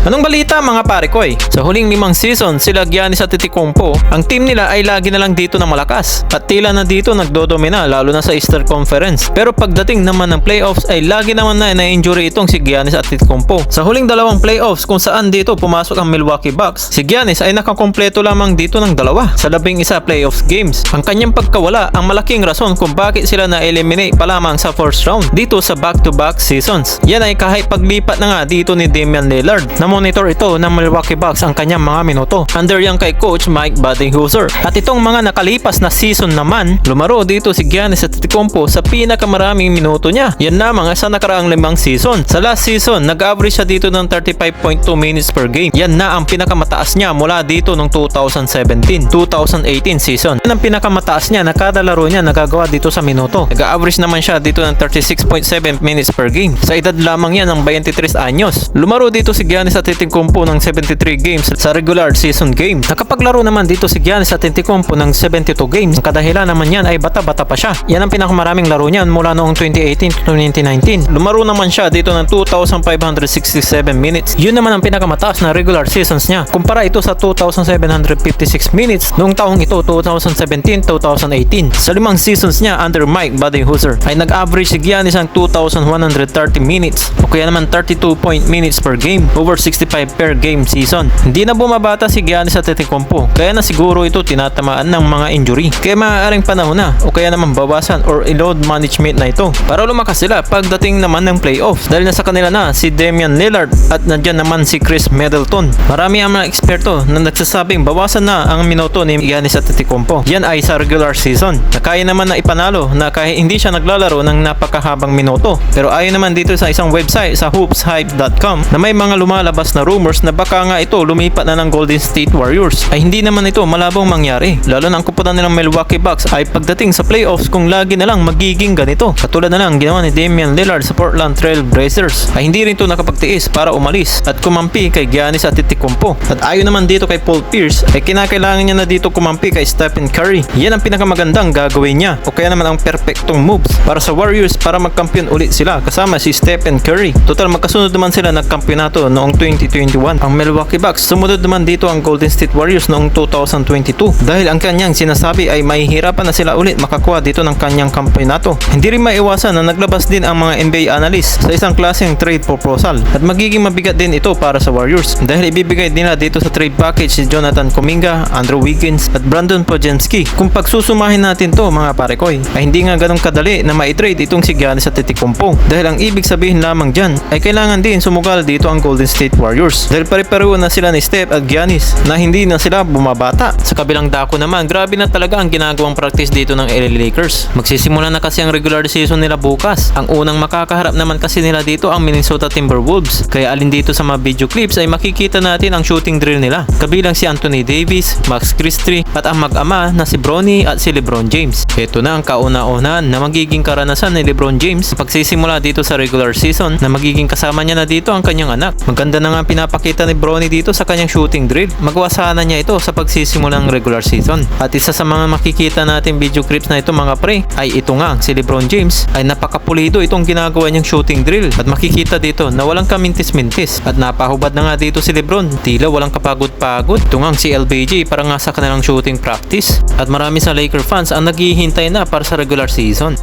Anong balita mga pare ko Sa huling 5 season sila Giannis at Antetokounmpo, ang team nila ay lagi na lang dito na malakas at tila na dito nagdodomina lalo na sa Eastern Conference. Pero pagdating naman ng playoffs ay lagi naman na-injury itong si Giannis at Antetokounmpo. Sa huling 2 playoffs kung saan dito pumasok ang Milwaukee Bucks, si Giannis ay nakakompleto lamang dito ng 2 sa 11 playoffs games. Ang kanyang pagkawala ang malaking rason kung bakit sila na-eliminate pa lamang sa first round dito sa back-to-back seasons. Yan ay kahit paglipat na nga dito ni Damian Lillard. Na-monitor ito ng Milwaukee Bucks ang kanyang mga minuto under yang kay coach Mike Budenholzer. At itong mga nakalipas na season naman, lumaro dito si Giannis Antetokounmpo sa pinakamaraming minuto niya. Yan lamang sa nakaraang 5 season. Sa last season, nag-average siya dito ng 35.2 minutes per game. Yan na ang pinakamataas niya mula dito ng 2017-2018 season. Yan ang pinakamataas niya na kada laro niya nagagawa dito sa minuto. Nag-average naman siya dito ng 36.7 minutes per game. Sa edad lamang yan ng 23 anyos. Lumaro dito si Giannis Antetokounmpo ng 73 games sa regular season game. Nakapaglaro naman dito si Giannis Antetokounmpo ng 72 games. Ang kadahilan naman yan ay bata-bata pa siya. Yan ang pinakamaraming laro niyan mula noong 2018 to 2019. Lumaro naman siya dito ng 2,567 minutes. Yun naman ang pinakamataas na regular seasons niya. Kumpara ito sa 2,756 minutes noong taong ito 2017-2018. Sa 5 seasons niya under Mike Budenholzer ay nag-average si Giannis ang 2,130 minutes o kaya naman 32 minutes per game over 65 per game season. Hindi na bumabata si Giannis Antetokounmpo kaya na siguro ito tinatamaan ng mga injury. Kaya maaaring panahon na o kaya naman bawasan or load management na ito para lumakas sila pagdating naman ng playoffs dahil nasa kanila na si Damian Lillard at nandyan naman si Chris Middleton. Marami ang mga eksperto na nagsasabing bawasan na ang minuto ni Giannis Antetokounmpo. Yan ay sa regular season na kaya naman na ipanalo na kahit hindi siya naglalaro ng napakahabang minuto. Pero ayon naman dito sa isang website sa hoopshype.com na may mga lumalabas na rumors na baka nga ito lumipat na ng Golden State Warriors ay hindi naman ito malabong mangyari. Lalo na ang kupunan nilang Milwaukee Bucks ay pagdating sa playoffs kung lagi na lang magiging ganito. Katulad na lang ginawa ni Damian Lillard sa Portland Trail Blazers ay hindi rin ito nakapagtiis para umalis at kumampi kay Giannis Antetokounmpo. At ayon naman dito kay Paul Pierce ay kinakailangan niya na dito kumampi kay Stephen Curry. Yan ang pinakamagandang gagawin niya o kaya naman ang perfectong moves para sa Warriors para magkampiyon ulit sila kasama si Stephen Curry. Total magkasunod naman sila nagkampyonato noong 2021 ang Milwaukee Bucks. Sumunod naman dito ang Golden State Warriors noong 2022 dahil ang kanyang sinasabi ay mahihirapan na sila ulit makakuha dito ng kanyang kampyonato. Hindi rin maiwasan na naglabas din ang mga NBA analysts sa isang klaseng trade proposal at magiging mabigat din ito para sa Warriors dahil ibibigay nila dito sa trade package si Jonathan Kuminga, Andrew Wiggins at Brandon Podziemski. Kung pagsusumahin natin to mga parekoy ay hindi nga ganun kadali na ma-trade itong si Giannis Antetokounmpo dahil ang ibig sabihin lamang dyan ay kailangan din sumugal dito ang Golden State Warriors dahil pare-pareho na sila ni Steph at Giannis na hindi na sila bumabata. Sa kabilang dako naman, grabe na talaga ang ginagawang practice dito ng LA Lakers. Magsisimula na kasi ang regular season nila bukas. Ang unang makakaharap naman kasi nila dito ang Minnesota Timberwolves. Kaya alin dito sa mga video clips ay makikita natin ang shooting drill nila. Kabilang si Anthony Davis, Max Christie at ang mag-ama na si Bronny at si LeBron James. Ito na ang kauna-unahan na magiging karanasan ni LeBron James pagsisimula dito sa regular season na magiging kasama niya na dito ang kanyang anak. Maganda na nga pinapakita ni Bronny dito sa kanyang shooting drill. Magawa sana niya ito sa pagsisimula ng regular season. At isa sa mga makikita natin video clips na ito mga pre ay ito nga si LeBron James ay napakapulido itong ginagawa niyang shooting drill at makikita dito na walang kamintis-mintis at napahubad na nga dito si LeBron. Tila walang kapagod-pagod. Ito nga si LBJ para nga sa kanilang shooting practice at marami sa Laker fans ang naghihintay na para sa regular season.